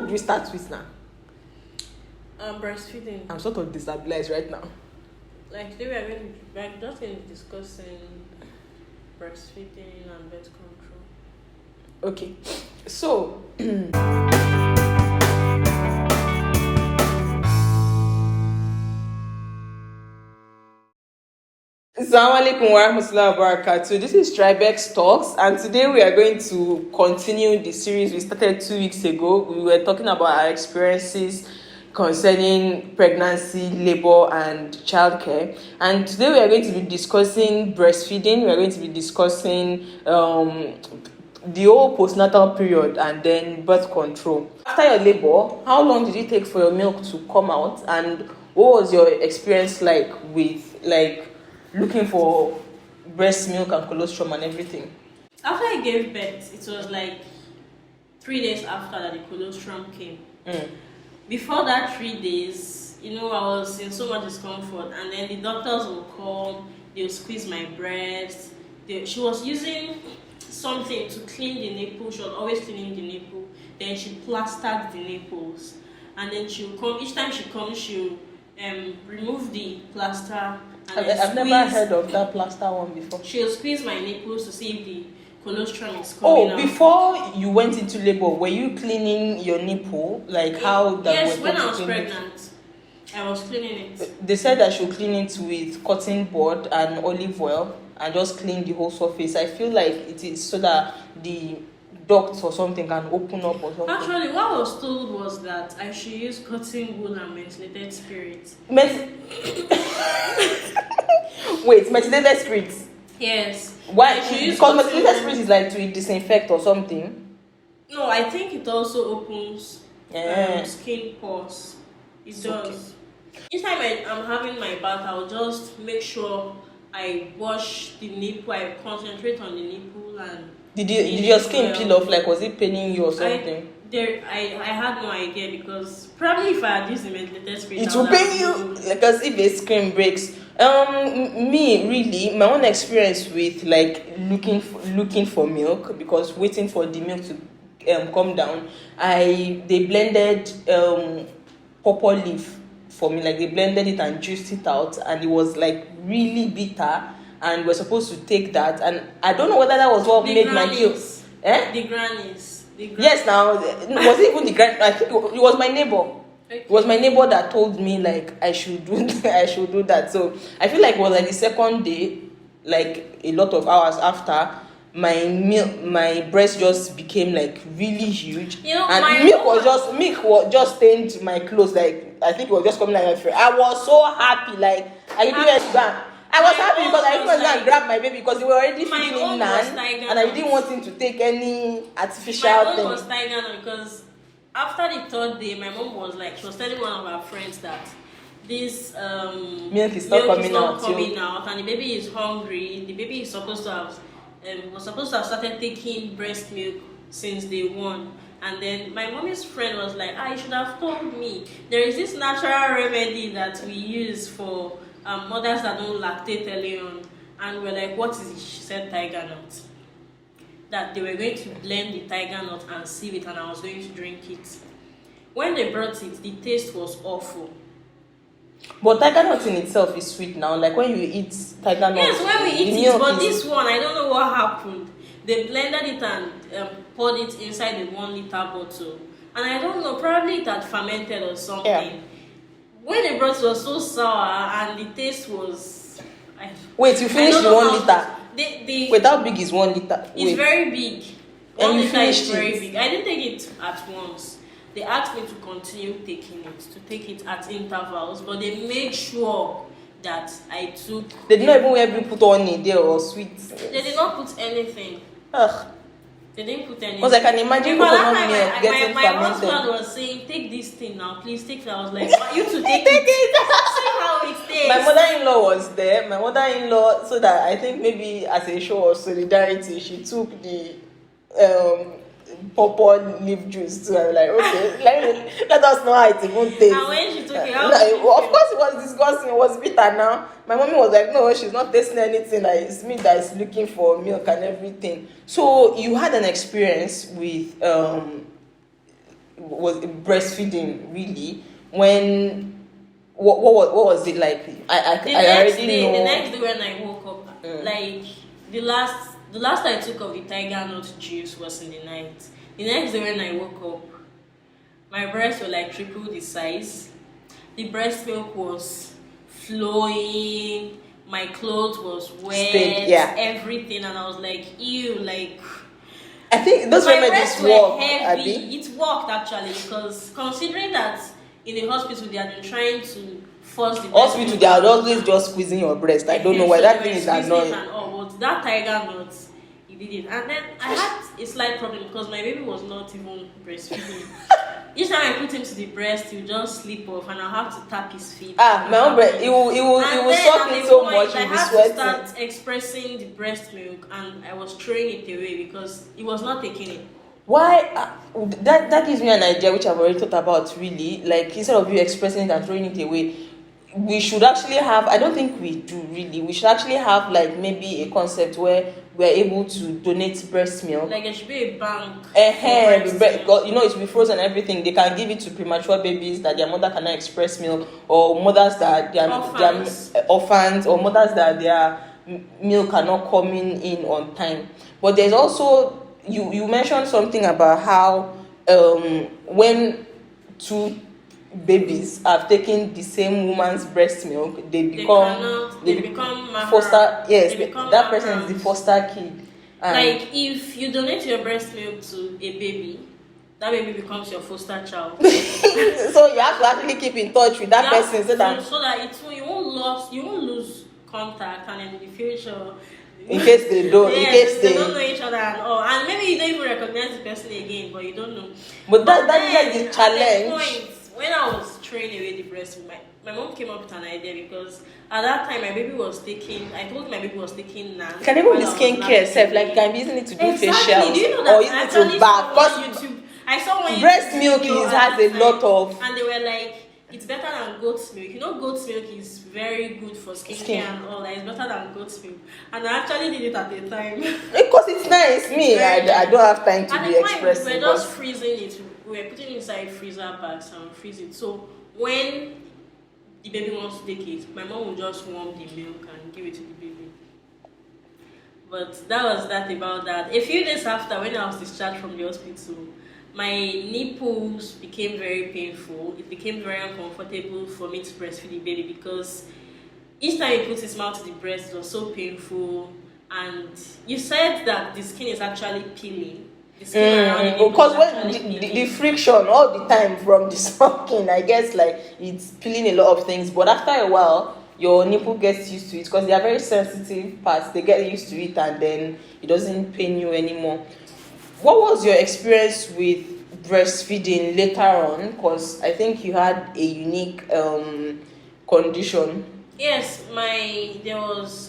did we start with now? Breastfeeding. I'm sort of destabilized right now. Like today we're just going to be discussing breastfeeding and birth control. Okay, so Assalamu alaikum wa rahmatullahi wa barakatuh. This is TribeXTalks, and today we are going to continue the series we started 2 weeks ago. We were talking about our experiences concerning pregnancy, labor, and childcare. And today we are going to be discussing breastfeeding. We are going to be discussing the whole postnatal period and then birth control. After your labor, how long did it take for your milk to come out, and what was your experience like with looking for breast milk and colostrum and everything? After I gave birth, it was like 3 days after that the colostrum came. Before that 3 days, I was in so much discomfort, and then the doctors will come, they'll squeeze my breast. She was using something to clean the nipple. She was always cleaning the nipple. Then she plastered the nipples, and then she'll come. Each time she comes, she'll remove the plaster. I've never heard of that plaster one before. She'll squeeze my nipples to see if the colostrum is coming out. Before you went into labor, were you cleaning your nipple? Yes, when I was pregnant, I was cleaning it. They said I should clean it with cotton bud and olive oil and just clean the whole surface. I feel like it is so that the ducts or something can open up or something. Actually, what I was told was that I should use cotton wool and methylated spirit. Wait, methylated spirit? Yes. Why? Because methylated spirit is like to disinfect or something. No, I think it also opens skin pores. It does. Okay. Each time I'm having my bath, I'll just make sure I wash the nipple. I concentrate on the nipple and. Did your skin peel off? Like, was it paining you or something? I had no idea, because probably if I had used the methylated spirit, it will pain you, because if a screen breaks. Me really, my own experience with looking for milk, because waiting for the milk to come down, they blended pawpaw leaf for me. Like, they blended it and juiced it out, and it was like really bitter. And we're supposed to take that, and I don't know whether that was what made my kills. The grannies. Yes, now was it even the grand? I think it was my neighbor. Okay. It was my neighbor that told me I should do that. So I feel like it was like the second day, like a lot of hours after, my breast just became like really huge, and milk just stained my clothes. Like, I think it was just coming like my friend. I was so happy, like I didn't. I was happy because I didn't want to grab my baby, because they were already feeding him nan, and I didn't want him to take any artificial thing. My mom was tired because after the third day, my mom was like, she was telling one of our friends that this milk is not coming out, and the baby is hungry. The baby is supposed to have was supposed to have started taking breast milk since day one. And then my mommy's friend was like, you should have told me. There is this natural remedy that we use for mothers that don't lactate early on. And we're like, what is it? She said tiger nut. That they were going to blend the tiger nut and sieve it, and I was going to drink it. When they brought it, the taste was awful. But tiger nut in itself is sweet now. Like, when you eat tiger nut. Yes, when we eat it, but this one, I don't know what happened. They blended it and poured it inside the 1 liter bottle. And I don't know, probably it had fermented or something. Yeah. When they brought it, it was so sour, and the taste was. Wait, you finished the 1 liter? Wait, how big is 1 liter? It's very big. And 1 you liter finished is very big. I didn't take it at once. They asked me to continue taking it, to take it at intervals, but they made sure that I took. They did not even have you put honey there or sweet. They did not put anything. Ugh. They didn't put anything. Because I can imagine coconut milk getting my fermented. My husband was saying, take this thing now, please take it. I was like, you to take it. See how it tastes. My mother-in-law was there. My mother-in-law, so that I think maybe as a show of solidarity, she took the pawpaw leaf juice too. I was like, okay, let us know how it even tastes. And when she took it, of course it was disgusting. It was bitter now. My mommy was like, no, she's not tasting anything. Like, it's me that is looking for milk and everything. So you had an experience with was breastfeeding really? When what was it like? I already know. The next day when I woke up, like the last I took of the tiger nut juice was in the night. The next day when I woke up, my breasts were like triple the size. The breast milk was flowing. My clothes was wet. Everything, and I was like, ew, like. I think those remedies work. Heavy. It worked actually, because considering that in the hospital they had been trying to force the hospital, they are always just squeezing your breast. I don't know why that thing is annoying. And all, but that tiger nut, it didn't. And then I had a slight problem because my baby was not even breastfeeding. Each time I put him to the breast, he would just sleep off, and I'll have to tap his feet. My own breast, it will suck it so much. I had to start expressing the breast milk, and I was throwing it away because he was not taking it. Why? That gives me an idea which I've already thought about. Really, like instead of you expressing it and throwing it away, we should actually have. I don't think we do really. We should actually have like maybe a concept where we're able to donate breast milk. Like it should be a bank. You know, it will be frozen and everything. They can give it to premature babies that their mother cannot express milk, or mothers that their orphans, or mothers that their milk are not coming in on time. But there's also you mentioned something about how when two babies have taken the same woman's breast milk, they become foster. Yes, that person is the foster kid. Like if you donate your breast milk to a baby, that baby becomes your foster child. So you have to actually keep in touch with that person so that you won't lose contact, and in the future, in case they don't, they don't know each other and all, and maybe you don't even recognize the person again, but you don't know. But that's the challenge. At the point, when I was throwing away the breast milk, my mom came up with an idea, because at that time I told my baby was taking NAN. Can even be skincare self, like you can be using it to do facials, do you know that or using it to bath. Because I saw one breast milk has a lot of, and they were like, it's better than goat's milk. You know, goat's milk is very good for skin and all that. It's better than goat's milk. And I actually did it at the time. Because it's nice. I don't have time to be expressing. We were just freezing it. We were putting it inside freezer bags and freeze it. So when the baby wants to take it, my mom will just warm the milk and give it to the baby. But that was that about that. A few days after, when I was discharged from the hospital, my nipples became very painful. It became very uncomfortable for me to breastfeed the baby, because each time he puts his mouth to the breast, it was so painful. And you said that the skin is actually peeling. The skin around the nipple because when the friction all the time from the sucking, I guess like it's peeling a lot of things. But after a while, your nipple gets used to it, because they are very sensitive parts. They get used to it, and then it doesn't pain you anymore. What was your experience with breastfeeding later on? Because I think you had a unique condition. Yes, I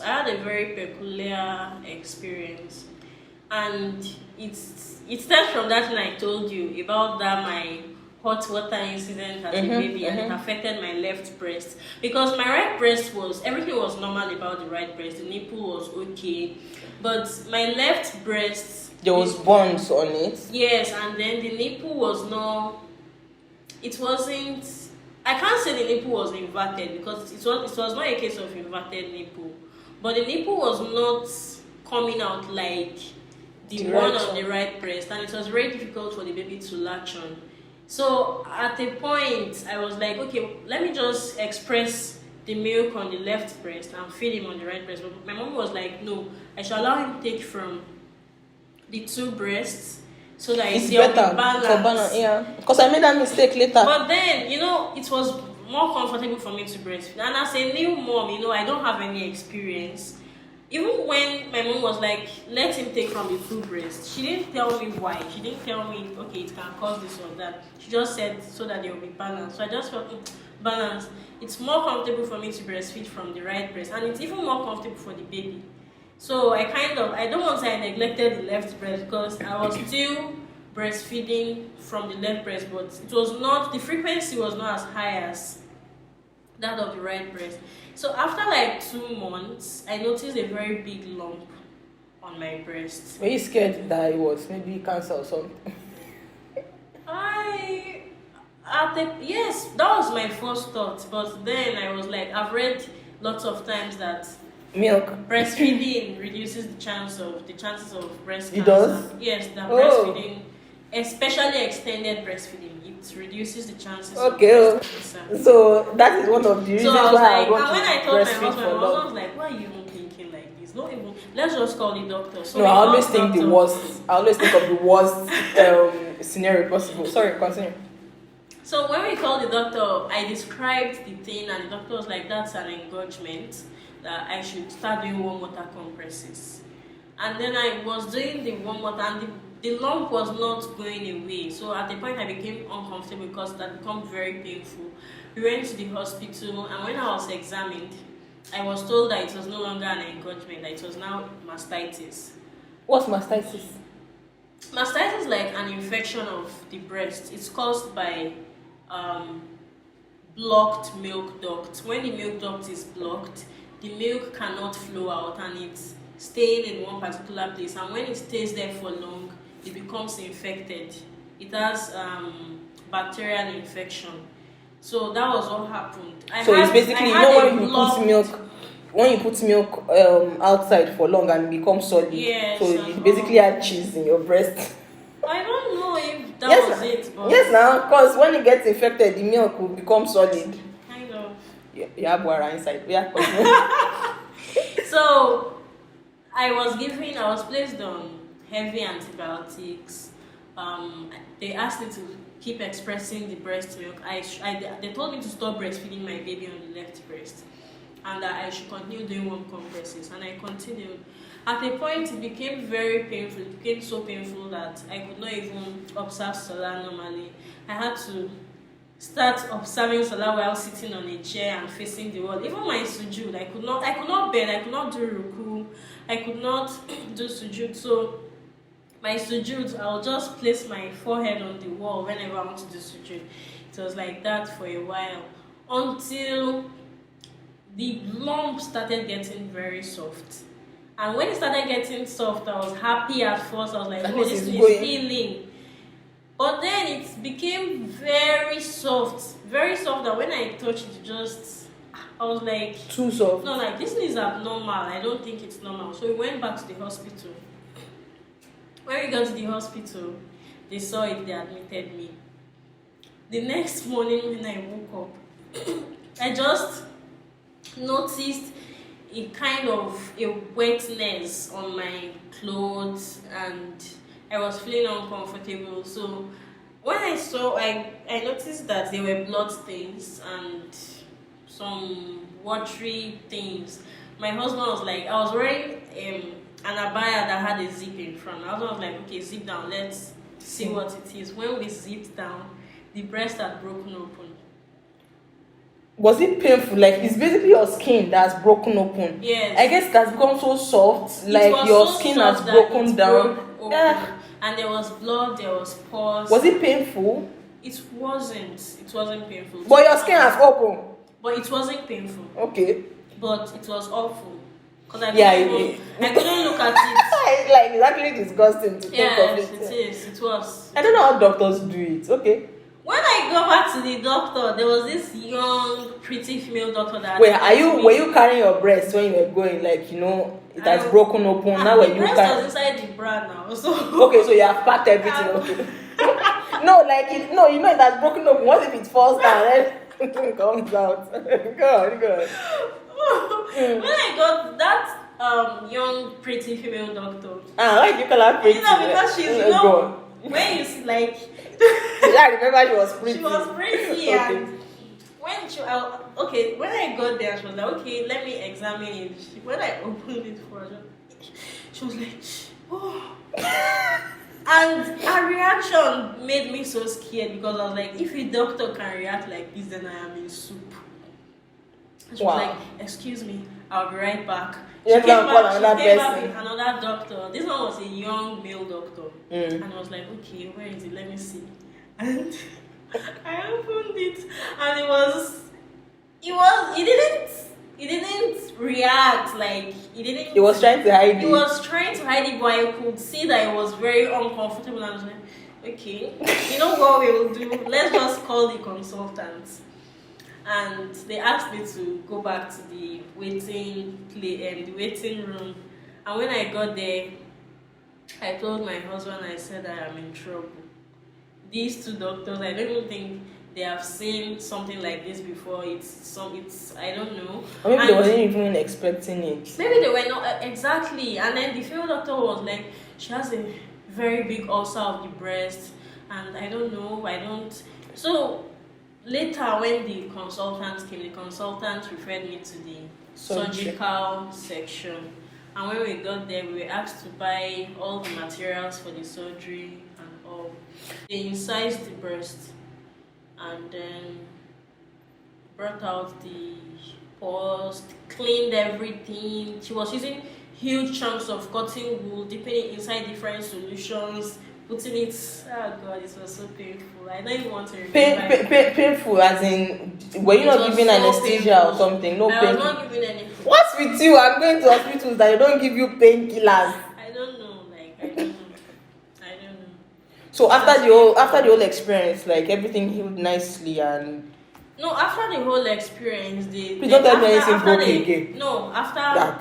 had a very peculiar experience, and it starts from that thing I told you about my hot water incident as a baby, and it affected my left breast, because my right breast everything was normal about the right breast. The nipple was okay, but my left breast, there was bonds on it. Yes, and then the nipple was not. It wasn't. I can't say the nipple was inverted, because it was not a case of inverted nipple, but the nipple was not coming out like the one on the right breast, and it was very difficult for the baby to latch on. So at a point, I was like, okay, let me just express the milk on the left breast and feed him on the right breast. But my mom was like, no, I should allow him to take from the two breasts, so that it's better for balance. Yeah, because I made that mistake later. But then, it was more comfortable for me to breastfeed. And as a new mom, I don't have any experience. Even when my mom was like, let him take from the two breasts, she didn't tell me why. She didn't tell me, okay, it can cause this or that. She just said so that there will be balance. So I just felt balance. It's more comfortable for me to breastfeed from the right breast, and it's even more comfortable for the baby. So I don't want to say I neglected the left breast, because I was still breastfeeding from the left breast, but the frequency was not as high as that of the right breast. So after like 2 months, I noticed a very big lump on my breast. Were you scared that it was maybe cancer or something? I Yes, that was my first thought. But then I was like, I've read lots of times that Milk. breastfeeding reduces the chances of breast It cancer. does? Yes, that Oh. breastfeeding, especially extended breastfeeding, it reduces the chances Okay. of breast cancer. So that is one of the reasons So I was why like, I want and when I to told my breastfeed husband, for my husband long. was like, why are you even thinking like this? Not even, let's just call the doctor. So No, we I always called think the doctor. worst. I always think of the worst scenario possible. Sorry, continue. So when we called the doctor, I described the thing, and the doctor was like, that's an engorgement, that I should start doing warm water compresses. And then I was doing the warm water, and the lump was not going away. So at the point I became uncomfortable because that became very painful. We went to the hospital, and when I was examined, I was told that it was no longer an engorgement, that it was now mastitis. What's mastitis? Mastitis is like an infection of the breast. It's caused by blocked milk duct. When the milk duct is blocked, the milk cannot flow out, and it's staying in one particular place. And when it stays there for long, it becomes infected. It has bacterial infection. So that was what happened. It's basically, when you put milk outside for long and it becomes solid. Yes, so you basically had cheese in your breast. I don't know if that was it. But Yes, now, because when it gets infected, the milk will become solid. Kind of. You have water inside. Yeah. So I was placed on heavy antibiotics. They asked me to keep expressing the breast milk. They told me to stop breastfeeding my baby on the left breast, and that I should continue doing warm compresses, and I continued. At a point, it became very painful. It became so painful that I could not even observe Salah normally. I had to start observing Salah while sitting on a chair and facing the wall. Even my sujood, I could not bend, I could not do ruku, I could not do sujood. So my sujood, I'll just place my forehead on the wall whenever I want to do sujood. It was like that for a while, until the lump started getting very soft. And when it started getting soft, I was happy at first. I was like, oh, this is healing. But then it became very soft, and when I touched it, I was like, too soft. No, like, this is abnormal. I don't think it's normal. So we went back to the hospital. When we got to the hospital, they saw it, they admitted me. The next morning when I woke up, I just noticed a kind of a wetness on my clothes, and I was feeling uncomfortable. So when I noticed that there were blood stains and some watery things. My husband was like, I was wearing an abaya that had a zip in front. My husband was like, okay, zip down, let's see what it is. When we zipped down, the breast had broken open. Was it painful? Like, it's basically your skin that's broken open. Yes. I guess that's become so soft, like your skin has broken down. Yeah. And there was blood, there was pus. Was it painful? It wasn't painful. But your skin has opened. But it wasn't painful. Okay. But it was awful. Because I couldn't look at it. Like, it's actually disgusting to think of it. Yes, it is. It was. I don't know how doctors do it. Okay. When I go back to the doctor, there was this young, pretty female doctor that. Wait, were you carrying your breast when you were going? Like, it has broken open. Now when you breast was inside the bra now. So. Okay, so you have packed everything. Okay. No, it has broken open. What if it falls down and it comes out? Go on. When I got that young, pretty female doctor. Why do you call her pretty? Because she's when you see like. I remember she was pretty. She was pretty, okay. and when I got there, she was like, okay, let me examine it. When I opened it for her, she was like, oh. And her reaction made me so scared, because I was like, if a doctor can react like this, then I am in soup. And she was like, excuse me, I'll be right back. She came back with another doctor. This one was a young male doctor. And I was like, okay, where is it? Let me see. And I opened it, and he didn't react, like, he was trying to hide it. He was trying to hide it, but I could see that it was very uncomfortable. And I was like, okay, you know what we will do? Let's just call the consultant. And they asked me to go back to the the waiting room. And when I got there, I told my husband, I said I am in trouble. These two doctors, I don't even think they have seen something like this before. It's I don't know. Or maybe And they wasn't even expecting it. maybe they were not exactly. And then the female doctor was like, she has a very big ulcer of the breast, and I don't know. I don't. So later, when the consultant came, the consultant referred me to the surgical section. And when we got there, we were asked to buy all the materials for the surgery and all. They incised the breast and then brought out the pores, cleaned everything. She was using huge chunks of cotton wool, dipping it inside different solutions, putting it. Oh God, it was so painful. I don't even want to remember. Painful, as in, were you not giving anesthesia or something? No, I was not giving anything. What's with you? I'm going to hospitals that they don't give you painkillers. I don't know. I don't know. I don't know. So after the whole experience, like everything healed nicely and. No, after the whole experience, Please don't tell me anything broke again. No, after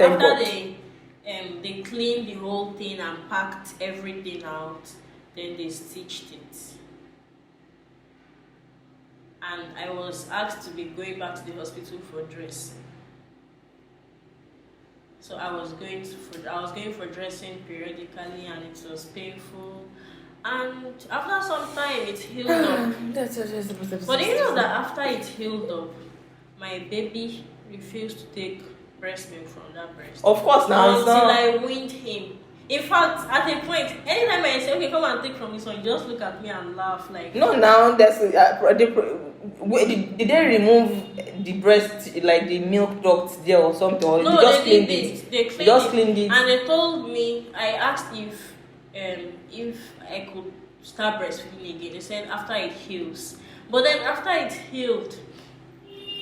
they cleaned the whole thing and packed everything out, then they stitched it. And I was asked to be going back to the hospital for dressing. So I was going for dressing periodically, and it was painful. And after some time, it healed up. But do you know that after it healed up, my baby refused to take breast milk from that breast? Of course, now until I weaned him. In fact, at a point, anytime I say, "Okay, come and take from this one," you just look at me and laugh like. No, now that's did they remove the breast, like the milk duct there or something? Or No, just they cleaned it. They cleaned it, and they told me. I asked if I could start breastfeeding again. They said after it heals. But then after it healed,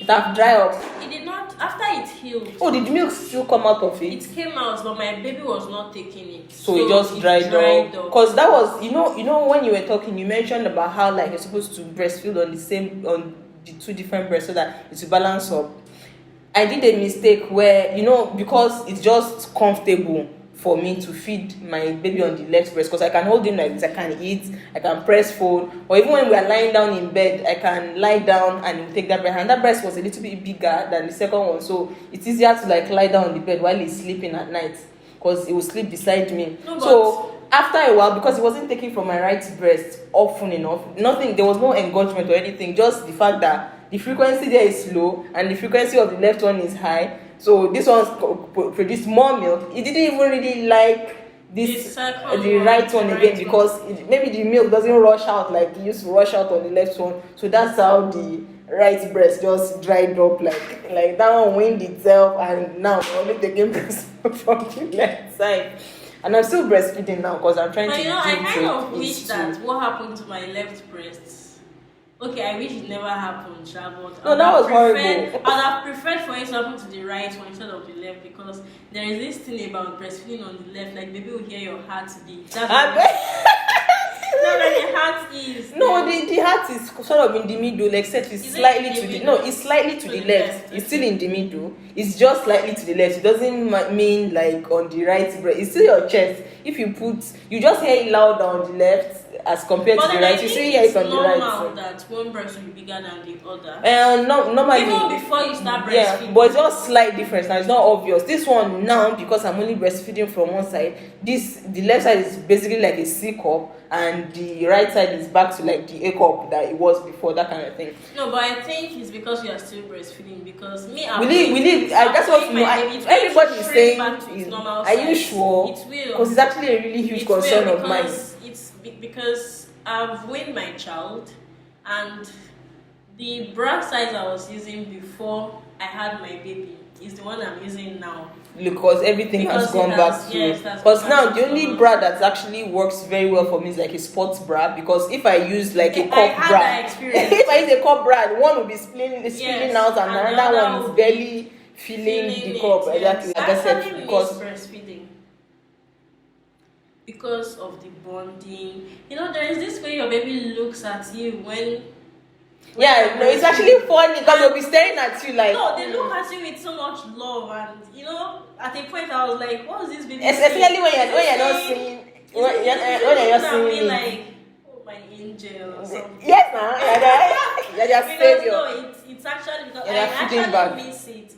it have dry up. It did not. After it healed. Oh, did milk still come out of it? It came out, but my baby was not taking it. So it just dried up. Because that was, you know, when you were talking, you mentioned about how like you're supposed to breastfeed on the two different breasts so that it will balance up. I did a mistake where, because it's just comfortable for me to feed my baby on the left breast, because I can hold him like this, I can eat, I can press fold, or even when we are lying down in bed, I can lie down and he'll take that breast. And that breast was a little bit bigger than the second one, so it's easier to like lie down on the bed while he's sleeping at night, because he will sleep beside me. So after a while, because he wasn't taking from my right breast often enough, there was no engorgement or anything, just the fact that the frequency there is low and the frequency of the left one is high. So this one produced more milk. It didn't even really like the right one again, because maybe the milk doesn't rush out like it used to rush out on the left one. So that's how the right breast just dried up, like that one weaned itself, and now I'm only taking breast from the left side. And I'm still breastfeeding now because I'm trying to. I kind of wish that what happened to my left breast. Okay, I wish it never happened, but no, that was horrible. I'd have preferred for it to happen to the right one instead of the left, because there is this thing about breastfeeding on the left, like baby will hear your heart beat. That's where the heart is. No, the heart is sort of in the middle, except it's slightly to the it's slightly to the left. It's still in the middle. It's just slightly to the left. It doesn't mean like on the right breast. It's still your chest. If you just hear it loud on the left as compared to the right. You see it on the right. It's normal that one breast will be bigger than the other. Normally. Even before you start breastfeeding. Yeah, but it's just slight difference. Now it's not obvious. This one now, because I'm only breastfeeding from one side, the left side is basically like a C cup, and the right side is back to like the A cup that it was before, that kind of thing. No, but I think it's because you are still breastfeeding, because me, that's what everybody is saying. Are you sure? It will, because it's actually a really huge concern of mine. It's because I've weaned my child, and the bra size I was using before I had my baby is the one I'm using now. Because everything has gone back to. Because now the only bra that actually works very well for me is like a sports bra. Because if I use like a cup bra, if I use a cup bra, one will be spilling out, and another one is barely filling the cup. Exactly, like I said, because breastfeeding. because of the bonding. You know, there is this way your baby looks at you when Yeah, no, it's actually funny because they'll be staring at you like. no, they look at you with so much love, and you know, at a point I was like, what is this baby Especially saying? when you're not seeing when you're not seeing it. Like, oh my angel or something. Yes, now you're their Because savior. no, it's actually because Yeah, I feeding actually back. miss it.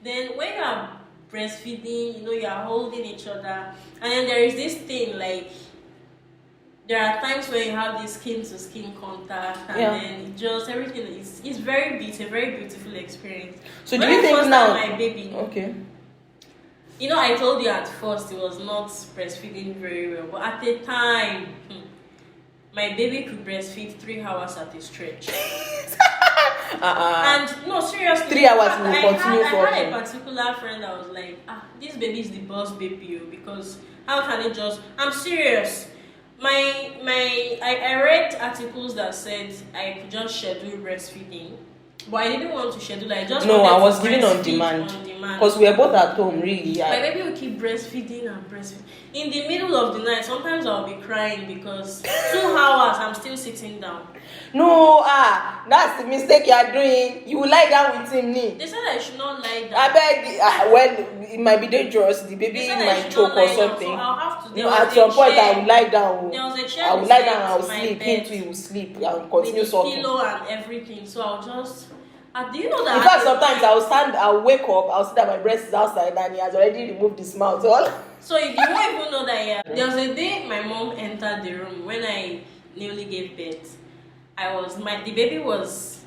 Then when you are breastfeeding, you know, you are holding each other, and then there is this thing like there are times where you have this skin to skin contact, and then it just everything is it's a very beautiful experience. So when do you think first now? had my baby, Okay. you know, I told you at first it was not breastfeeding very well, but at the time, my baby could breastfeed 3 hours at a stretch. And no, seriously, 3 hours will continue I talking. had a particular friend that was like, this baby is the boss baby, because how can it just? I'm serious. I read articles that said I could just schedule breastfeeding, but I didn't want to schedule. I just No, wanted I was to giving on breastfeed demand because we were both at home. Really, my baby will keep breastfeeding and breastfeeding. In the middle of the night, sometimes I'll be crying because 2 hours I'm still sitting down. No, that's the mistake you are doing. You will lie down with him, knee. They said I should not lie down. I beg. Well, it might be dangerous. The baby might choke or something. So I'll have to. No, at some point I will lie down. There was a chair. I will lie down. I will beside sleep. my Him bed too, he will sleep. I will continue with sucking. pillow and everything. So I'll just. Do you know that? In fact, sometimes I'll stand. I'll wake up. I'll see that my breast is outside and he has already removed his mouth. So you won't even know that. Yeah. There was a day my mom entered the room when I newly gave birth. The baby was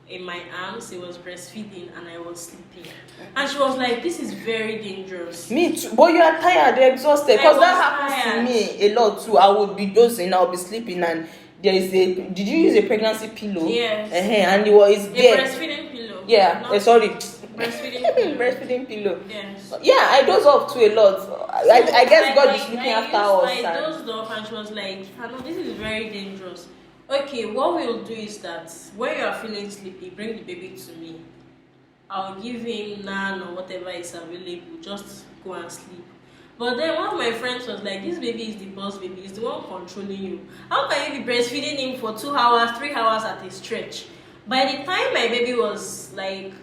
in my arms, he was breastfeeding, and I was sleeping. And she was like, this is very dangerous. Me too. But you are tired, you're exhausted. Because that happens tired. to me a lot too. I would be dozing, I'll be sleeping, and there is did you use a pregnancy pillow? Yes. And it was there. A breastfeeding pillow. Yeah, sorry. Breastfeeding pillow. Breastfeeding pillow. Yes. Yeah, I doze off too a lot. I guess God is looking after us. I dozed off and she was like, no, this is very dangerous. Okay, what we'll do is that when you are feeling sleepy, bring the baby to me. I'll give him nan or whatever is available. Just go and sleep. But then one of my friends was like, this baby is the boss baby. He's the one controlling you. How can you be breastfeeding him for 2 hours, 3 hours at a stretch? By the time my baby was like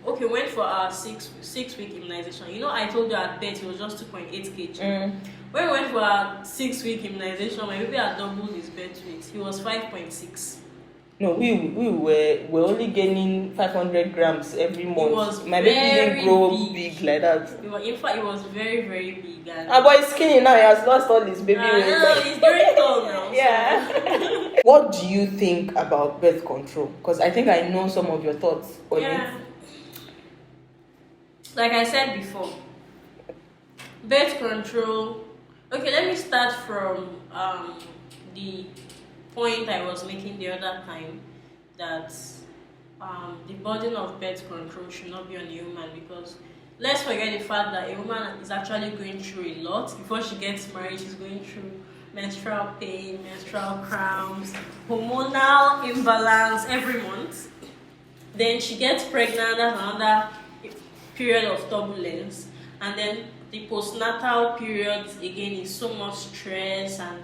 went for our six-week immunization. You know, I told you at birth he was just 2.8 kg. When we went for our 6-week immunization, my baby had doubled his birth weight. He was 5.6. No, we were only gaining 500 grams every month. My baby didn't grow big like that. In fact, it was very, very big. But he's skinny now. He has lost all his baby weight. No, he's very tall now. Yeah. So. What do you think about birth control? Because I think I know some of your thoughts on it. Like I said before, birth control. Okay, let me start from the point I was making the other time, that the burden of birth control should not be on a woman, because let's forget the fact that a woman is actually going through a lot. Before she gets married, she's going through menstrual pain, menstrual cramps, hormonal imbalance every month. Then she gets pregnant, that's another period of turbulence, and then the postnatal period again is so much stress, and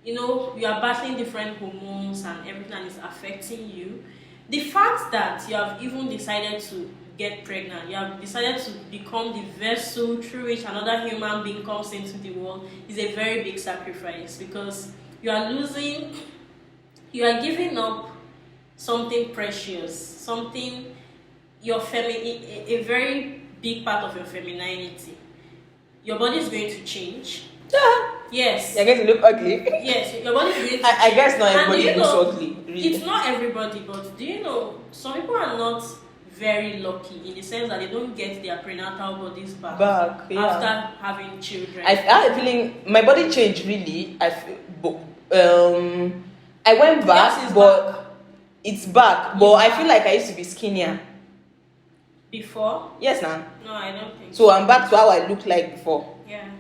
you know, you are battling different hormones and everything is affecting you. The fact that you have even decided to get pregnant, you have decided to become the vessel through which another human being comes into the world, is a very big sacrifice, because you are giving up something precious, something a very big part of your femininity. Your body is going to change. Yes. I guess you look ugly. Yes, your body is going to change. I guess not everybody looks ugly. Really. It's not everybody, but do you know, some people are not very lucky in the sense that they don't get their prenatal bodies back after having children. I have a feeling my body changed really. I went back, but it's back. But I feel like I used to be skinnier. Before? Yes, nah. No, I don't think so. I'm back to how I looked like before. Yeah.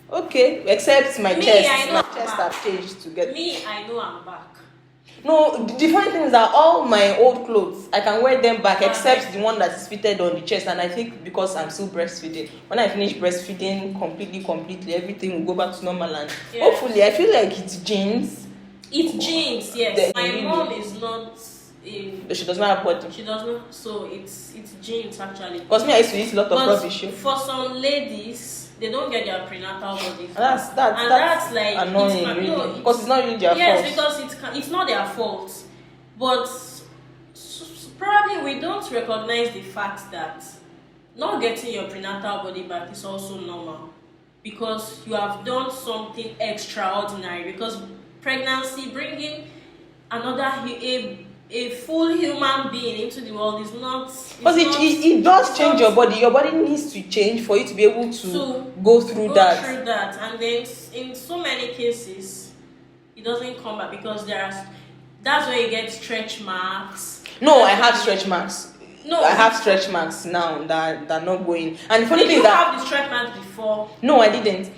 Okay, except my chest. My chest has changed to get. Me, I know I'm back. No, the funny thing is that all my old clothes, I can wear them back except the one that is fitted on the chest. And I think because I'm still breastfeeding, when I finish breastfeeding completely, everything will go back to normal. And hopefully, I feel like it's jeans. It's jeans, yes. My mom is not. She does not have body. She does not. So it's jeans actually. Because me, I used to eat a lot of rubbish. For some ladies, they don't get their prenatal body. That's like annoying, really. Because it's not really their fault. Yes, because it's not their fault. But probably we don't recognize the fact that not getting your prenatal body back is also normal. Because you have done something extraordinary. Because pregnancy, bringing a full human being into the world is not. Because it does change your body. Your body needs to change for you to be able to go through that. And then in so many cases, it doesn't come back because that's where you get stretch marks. No, I have stretch marks. No, I have stretch marks now that are not going. And the funny thing did is you have the stretch marks before? No, I didn't.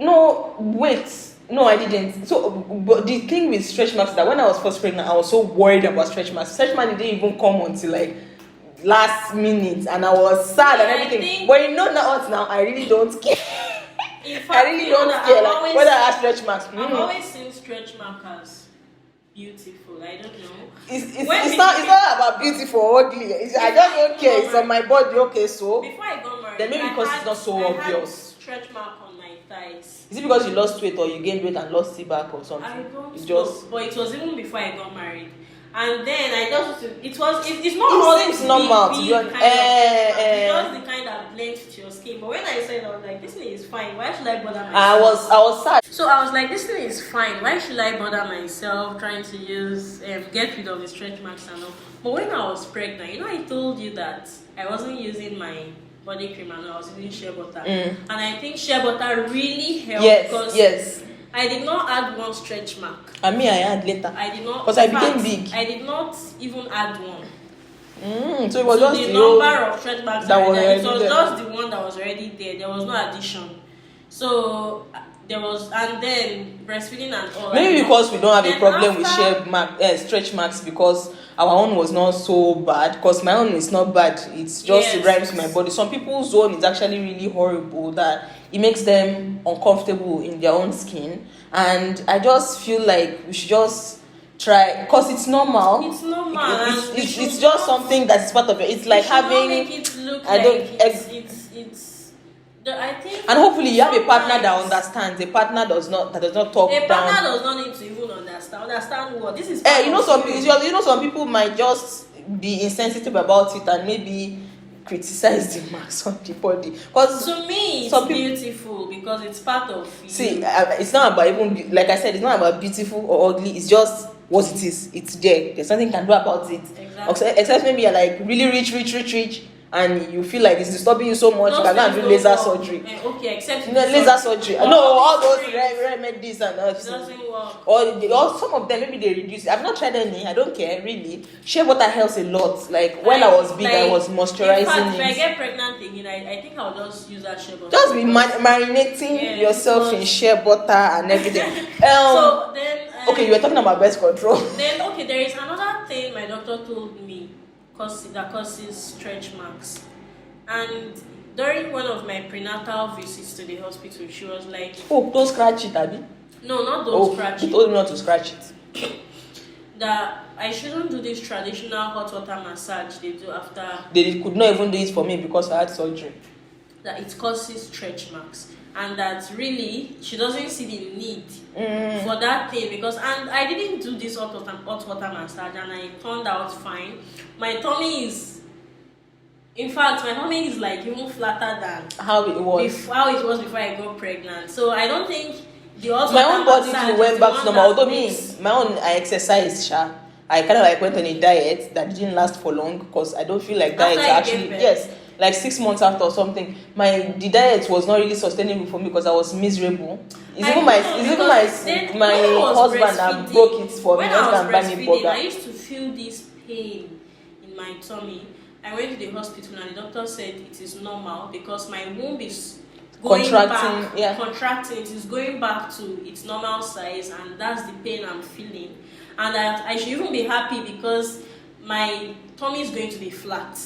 No, wait. No, I didn't. So, but the thing with stretch marks is that when I was first pregnant, I was so worried about stretch marks. Stretch marks didn't even come until like last minute, and I was sad and everything. But you know now, I really don't care. In fact, I really don't care like, whether I have stretch marks. I've always seen stretch marks as beautiful. I don't know. It's not about beautiful or ugly. I just don't care. It's on my body. Okay, so before I got married, then maybe because it's not so obvious. Stretch mark on my thighs. Is it because you lost weight or you gained weight and lost it back or something? I don't know. But it was even before I got married. And then it's not it seems normal to be honest. It's just the kind that blends with your skin. But when I said, I was like, this thing is fine. Why should I bother myself? I was sad. So I was like, this thing is fine. Why should I bother myself trying to get rid of the stretch marks and all? But when I was pregnant, I told you that I wasn't using my body cream and I was using shea butter. And I think shea butter really helped. Yes. I did not add one stretch mark. I add later. I did not. Because I became big. I did not even add one. So it was just the number of stretch marks that was there. It was just the one that was already there. There was no addition. So there was, and then breastfeeding and all. Maybe because we don't have a problem with stretch marks because our own was not so bad. Because my own is not bad. It's just it rhymes my body. Some people's own is actually really horrible that it makes them uncomfortable in their own skin. And I just feel like we should just try because it's normal. It's normal. It's just something that's part of it. It's like having. Make it look I think. And hopefully you have a partner that understands. A partner that does not talk down. A partner does not need to even understand. Understand what this is. Some people might just be insensitive about it and maybe criticize the marks on the body. Because to me, it's beautiful because it's part of you. See, it's not about even like I said. It's not about beautiful or ugly. It's just what it is. It's there. There's nothing you can do about it. Exactly. Except maybe you're like really rich. And you feel like it's disturbing you so much, you can go and do laser surgery. Okay, except laser surgery. No, all those remedies and all. It doesn't work. Or some of them maybe they reduce it. I've not tried any. I don't care really. Shea butter helps a lot. Like when I was big, I was moisturizing. In fact, if I get pregnant again, I think I'll just use that shea butter. Just be marinating yourself in shea butter and everything. So then. Okay, you were talking about birth control. Then there is another thing my doctor told me. That causes stretch marks. And during one of my prenatal visits to the hospital, she was like, don't scratch it, Abby. No, not don't scratch it. You told me not to scratch it. That I shouldn't do this traditional hot water massage they do after. They could not even do it for me because I had surgery. That it causes stretch marks. And that really she doesn't see the need for that thing because and I didn't do this hot water massage and I turned out fine. My tummy is like even flatter than how it was before I got pregnant. So I don't think the hot my own body went back to normal. Although my own I exercised, I kind of like went on a diet that didn't last for long because I don't feel like diets actually like 6 months after or something. The diet was not really sustainable for me because I was miserable. It's even my husband that broke it for me. When I was breastfeeding, I used to feel this pain in my tummy. I went to the hospital and the doctor said it is normal because my womb is contracting. It is going back to its normal size and that's the pain I'm feeling. and that I should even be happy because my tummy is going to be flat.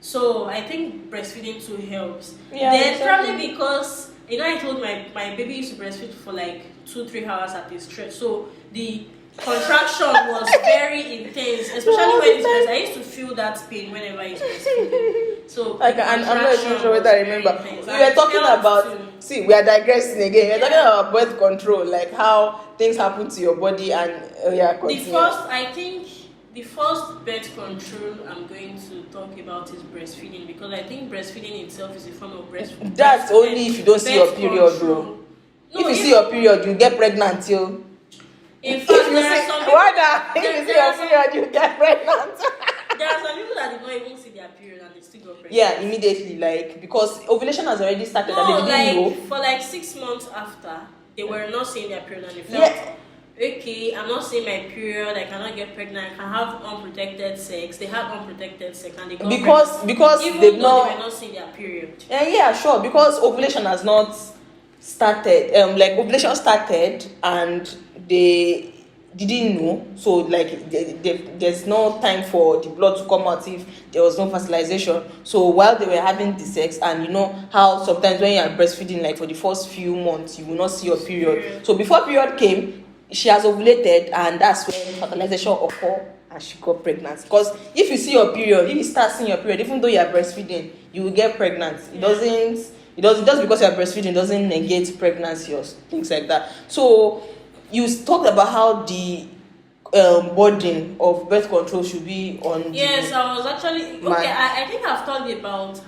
So I think breastfeeding too helps. Yeah, Then exactly. probably because I told my baby used to breastfeed for like 2-3 hours at a stretch. So the contraction was very intense, especially when it's breast. I used to feel that pain whenever it's breastfeeding. So Like, and I'm not even sure whether I remember. We were talking about. See, we are digressing again. We're talking about birth control, like how things happen to your body, and the first birth control I'm going to talk about is breastfeeding, because I think breastfeeding itself is a form of breastfeeding. That's only if you don't see your period, bro. No, if you see your period, you get pregnant, yo. In fact, there are some people. If you see your period, you get pregnant. There are some people that did not even see their period and they still got pregnant. Yeah, immediately, like, because ovulation has already started and they didn't know. For like 6 months after, they were not seeing their period and they felt, okay, I'm not seeing my period, I cannot get pregnant, I can have unprotected sex. They had unprotected sex and they got pregnant. Because even though they were not seeing their period. Yeah, sure, because ovulation has not started. Like, ovulation started and they didn't know, so like there's no time for the blood to come out if there was no fertilization. So while they were having the sex, and you know how sometimes when you are breastfeeding, like for the first few months you will not see your period. So before period came, she has ovulated, and that's when fertilization occurred and she got pregnant. Because if you see your period, if you start seeing your period, even though you are breastfeeding, you will get pregnant. It doesn't just because you are breastfeeding doesn't negate pregnancy or things like that. So you talked about how the burden of birth control should be on. Yes, I was actually okay. I think I've talked about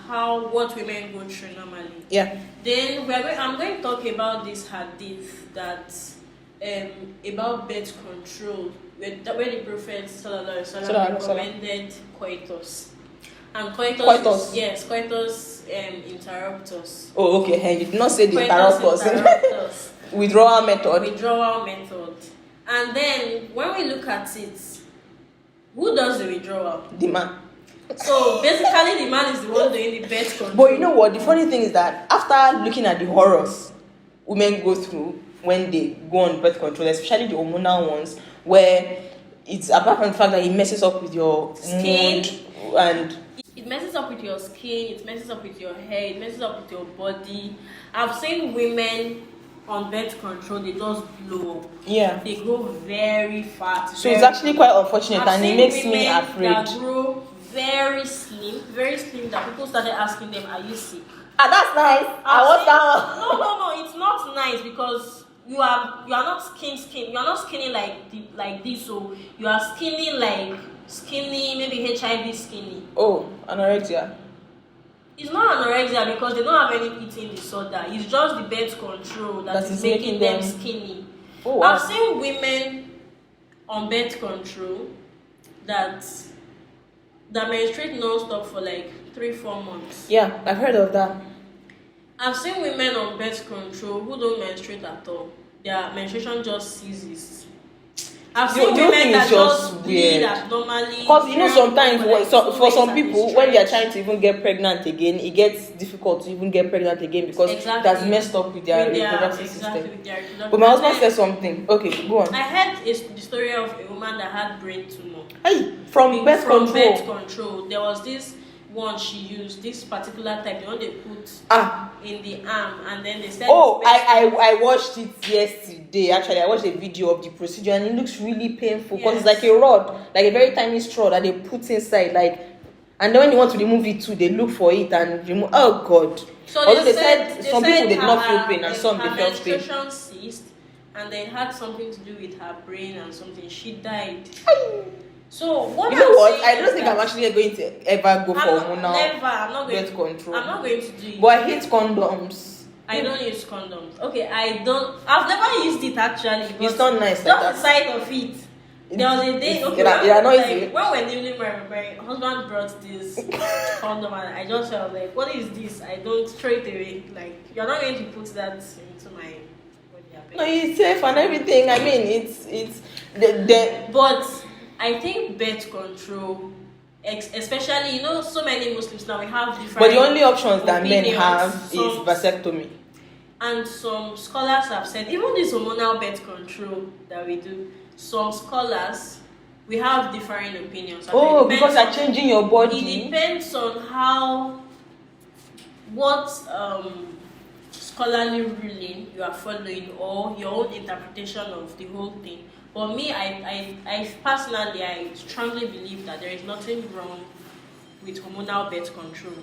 what women go through normally. Yeah. Then I'm going to talk about this hadith that about birth control, where the Prophet sallallahu alaihi wasallam recommended coitus. And coitus interruptus. Oh, okay. Hey, you did not say the interruptus. Withdrawal method. And then when we look at it, who does the withdrawal? The man. So basically the man is the one doing the birth control. But you know what? The funny thing is that after looking at the horrors women go through when they go on birth control, especially the hormonal ones, where it's apart from the fact that it messes up with your skin mood, and it messes up with your skin, it messes up with your hair, it messes up with your body. I've seen women on birth control, they just blow up. Yeah. They grow very fat. So it's actually quite unfortunate, and it makes me afraid. That grow very slim, that people started asking them, "Are you sick?" Ah, that's nice. I want that one. No, it's not nice, because you are not skinny. You are not skinny like this. So you are skinny, maybe HIV skinny. Oh, anorexia. It's not anorexia, because they don't have any eating disorder. It's just the birth control that is making them skinny. Oh, wow. I've seen women on birth control that menstruate non-stop for like 3-4 months. Yeah, I've heard of that. I've seen women on birth control who don't menstruate at all. Their menstruation just ceases. I've seen women that just bleed abnormally. Because you know sometimes for some people, when they are trying to even get pregnant again, it gets difficult to even get pregnant again, because it has messed up with their reproductive system. But my husband said something. Okay, go on. I heard the story of a woman that had brain tumor. From birth control. There was this one she used, this particular type, the one they put in the arm, and then they said. Oh, I watched it yesterday. Actually, I watched a video of the procedure, and it looks really painful, because it's like a rod, like a very tiny straw that they put inside, and then when they want to remove it too, they look for it and remove. Oh God! So although they said some people did not feel pain, and some they felt pain. Menstruation ceased, and they had something to do with her brain and something. She died. So what you know what? I don't think I'm actually going to ever go for hormonal birth control. I'm not going to do it. But I hate condoms. I don't use condoms. Okay, I've never used it actually. It's not nice. Just the sight of it. There was a day. Okay, when we're newly married, my husband brought this condom, and I just felt like, what is this? I don't straight away. Like, you're not going to put that into my body. No, it's safe and everything. I mean, it's but I think birth control, especially, so many Muslims now, we have different. But the only options that men have is vasectomy. And some scholars have said, even this hormonal birth control that we do, some scholars, we have differing opinions. And Oh, it because depends you're changing your body. It depends on what scholarly ruling you are following, or your own interpretation of the whole thing. For me, I personally, I strongly believe that there is nothing wrong with hormonal birth control.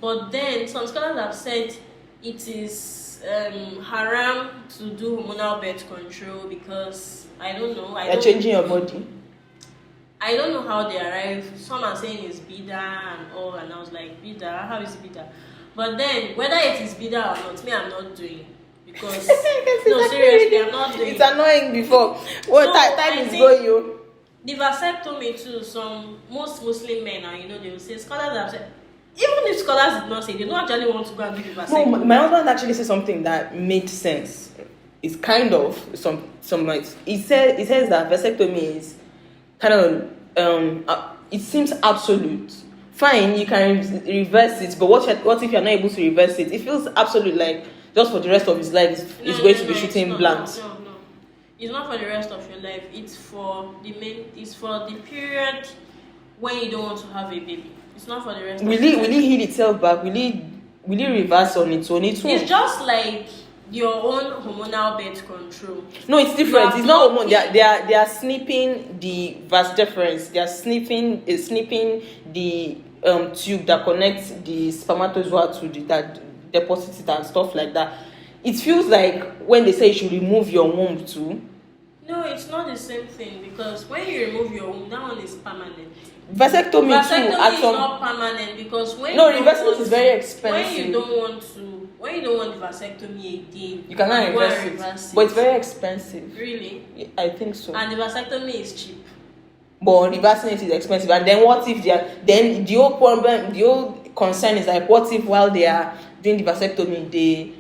But then some scholars have said it is haram to do hormonal birth control because I don't know. You're changing your body. I don't know how they arrive. Some are saying it's bida and all, and I was like, bida? How is it bida? But then, whether it is bida or not, me, I'm not doing, because no, seriously, I'm not doing. It's annoying before. What So, time is going, you? The vasectomy too. Most Muslim men, and they will say, scholars have said, even if scholars did not say, they don't actually want to go and do the vasectomy. No, my husband actually said something that made sense. It's kind of some like he says that vasectomy is kind of it seems absolute. Fine, you can reverse it, but what if you're not able to reverse it? It feels absolute, like just for the rest of his life he's going to be shooting blanks. No. It's not for the rest of your life. It's for the period when you don't want to have a baby. It's not for the rest of your life. Will it heal itself back? Will it reverse on its own? It's just like your own hormonal birth control. No, it's different. It's not hormone. They are snipping the vas deferens. They are snipping the tube that connects the spermatozoa to that deposits it and stuff like that. It feels like when they say you should remove your womb too. No, it's not the same thing, because when you remove your womb, that one is permanent. Vasectomy too. Vasectomy is not permanent, because reversing is very expensive. When you don't want the vasectomy again, you cannot reverse it. But it's very expensive. Really? I think so. And the vasectomy is cheap. But reversing it is expensive. And then what if then the whole problem, the whole concern is like, what if while they are doing the vasectomy they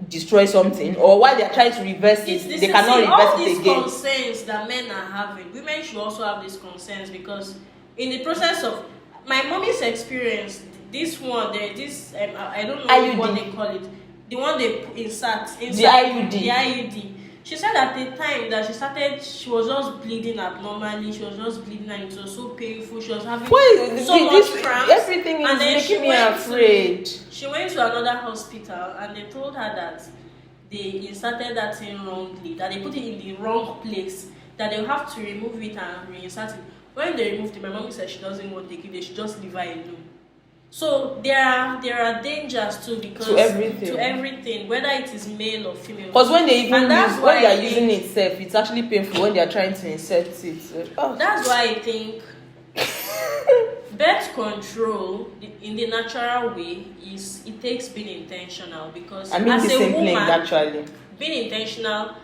destroy something, or while they are trying to reverse it, they cannot reverse it again. All these concerns that men are having, women should also have these concerns, because in the process of my mommy's experience, this one, there this I don't know IUD. What they call it, the one they insert the IUD. She said at the time that she started, she was just bleeding abnormally. She was just bleeding, and it was so painful. She was having so much cramps. Everything is making me afraid. She went to another hospital, and they told her that they inserted that thing wrongly, that they put it in the wrong place, that they'll have to remove it and reinsert it. When they removed it, my mom said she doesn't want to take it, they should just leave her alone. So there are dangers too, because to everything, whether it is male or female. Because when they are using it itself, it's actually painful when they are trying to insert it. That's why I think birth control in the natural way it takes being intentional, because as a woman, actually being intentional,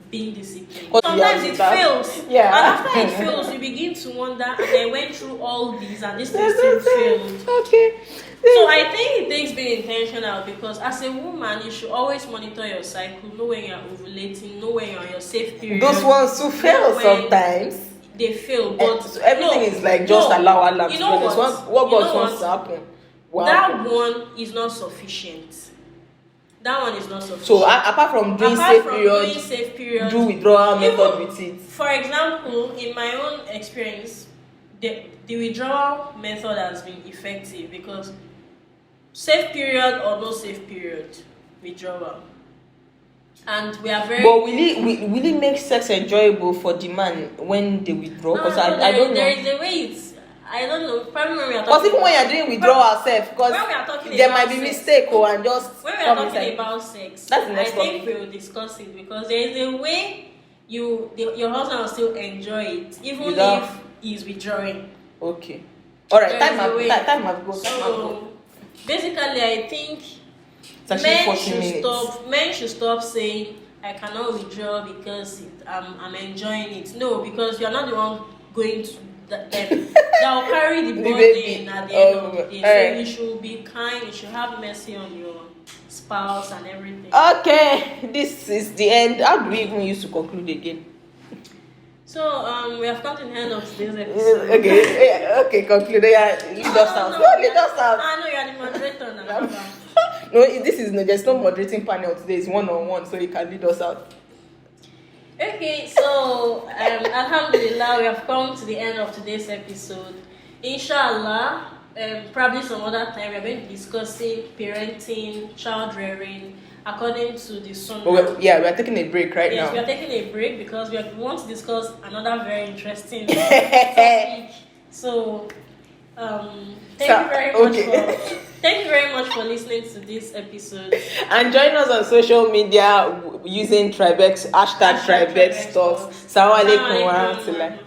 being disciplined. Sometimes it fails. Yeah. And after it fails, you begin to wonder, and I went through all these and this thing still failed. Okay. So I think it takes being intentional, because as a woman, you should always monitor your cycle, know when you're ovulating, know when you're on your safe period. Those ones who fail sometimes. They fail, but so everything is like just allow Allah. You know what God wants to happen. Wow. That one is not sufficient. So apart from doing safe period, do withdrawal method with it. For example, in my own experience, the withdrawal method has been effective, because safe period or no safe period, withdrawal. And we are very. But will it make sex enjoyable for the man when they withdraw? Because I don't know. There is a way it's. I don't know. Probably when we are talking. Because even when you're doing withdrawal self, because there might be mistake and just. When we are talking about sex, that's the next I think we will discuss it, because there is a way your husband will still enjoy it, even if he's withdrawing. Okay. All right. Time have gone. So basically, I think men should stop saying I cannot withdraw because I'm enjoying it. No, because you're not the one going to that will carry the burden at the end of the day. So you should be kind, you should have mercy on your spouse and everything. Okay, this is the end. How do we even use to conclude again? So we have come to the end of today's episode. Okay, conclude. Yeah, lead us out. Lead us out. I know you're the moderator now. No, there's no moderating panel today. It's one-on-one, so you can lead us out. Okay, so Alhamdulillah, we have come to the end of today's episode. Inshallah, probably some other time we are going to be discussing parenting, child rearing, according to the Sunnah. We are taking a break right Yes, now. we are taking a break because we want to discuss another very interesting topic. So, thank you very much for listening to this episode. And join us on social media using #TribeXTalks. Assalamu alaikum wa rahmatullah.